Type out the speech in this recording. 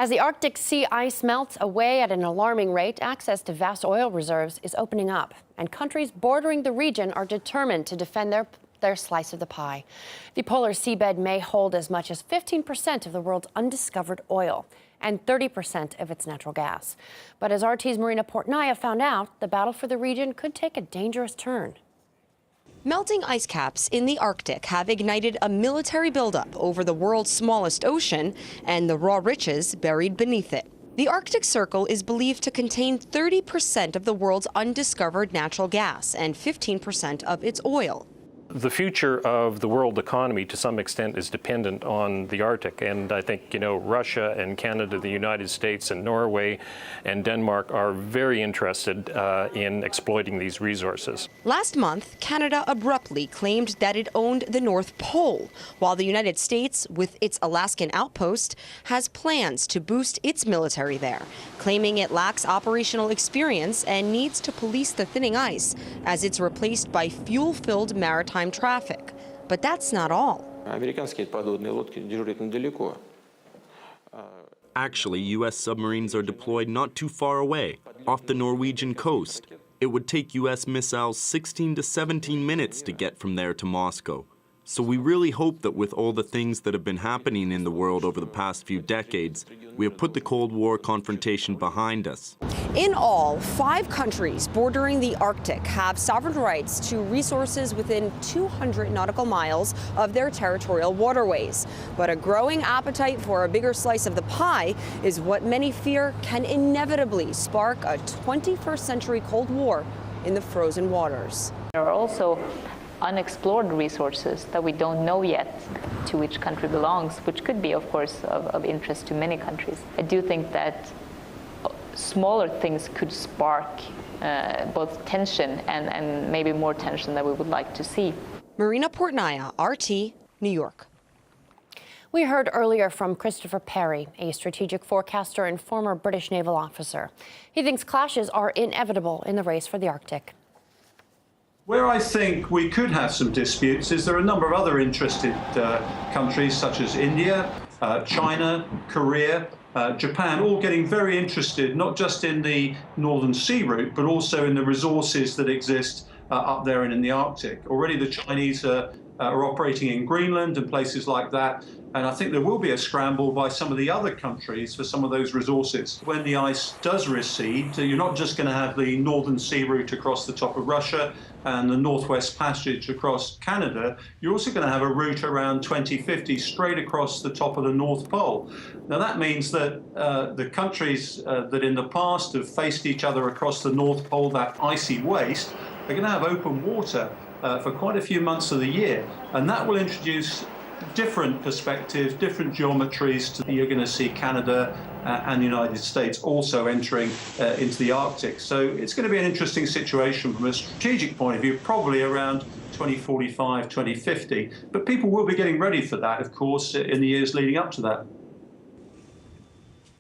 As the Arctic sea ice melts away at an alarming rate, access to vast oil reserves is opening up, and countries bordering the region are determined to defend their slice of the pie. The polar seabed may hold as much as 15% of the world's undiscovered oil and 30% of its natural gas. But as RT's Marina Portnaya found out, the battle for the region could take a dangerous turn. Melting ice caps in the Arctic have ignited a military buildup over the world's smallest ocean and the raw riches buried beneath it. The Arctic Circle is believed to contain 30% of the world's undiscovered natural gas and 15% of its oil. The future of the world economy, to some extent, is dependent on the Arctic. And I think, Russia and Canada, the United States and Norway and Denmark are very interested in exploiting these resources. Last month, Canada abruptly claimed that it owned the North Pole, while the United States, with its Alaskan outpost, has plans to boost its military there, claiming it lacks operational experience and needs to police the thinning ice as it's replaced by fuel-filled maritime traffic. But that's not all. Actually, U.S. submarines are deployed not too far away, off the Norwegian coast. It would take U.S. missiles 16 to 17 minutes to get from there to Moscow. So we really hope that with all the things that have been happening in the world over the past few decades, we have put the Cold War confrontation behind us. In all, 5 countries bordering the Arctic have sovereign rights to resources within 200 nautical miles of their territorial waterways. But a growing appetite for a bigger slice of the pie is what many fear can inevitably spark a 21st century Cold War in the frozen waters. There are also unexplored resources that we don't know yet to which country belongs, which could be, of course, of interest to many countries. I do think that smaller things could spark both tension and maybe more tension than we would like to see. Marina Portnaya, RT, New York. We heard earlier from Christopher Perry, a strategic forecaster and former British naval officer. He thinks clashes are inevitable in the race for the Arctic. Where I think we could have some disputes is there are a number of other interested countries such as India, China, Korea, Japan, all getting very interested not just in the Northern Sea route, but also in the resources that exist up there and in the Arctic. Already the Chinese are operating in Greenland and places like that. And I think there will be a scramble by some of the other countries for some of those resources. When the ice does recede, you're not just going to have the Northern Sea route across the top of Russia and the Northwest Passage across Canada. You're also going to have a route around 2050 straight across the top of the North Pole. Now that means that the countries that in the past have faced each other across the North Pole, that icy waste, they're going to have open water for quite a few months of the year. And that will introduce different perspectives, different geometries. You're going to see Canada and the United States also entering into the Arctic. So it's going to be an interesting situation from a strategic point of view, probably around 2045, 2050. But people will be getting ready for that, of course, in the years leading up to that.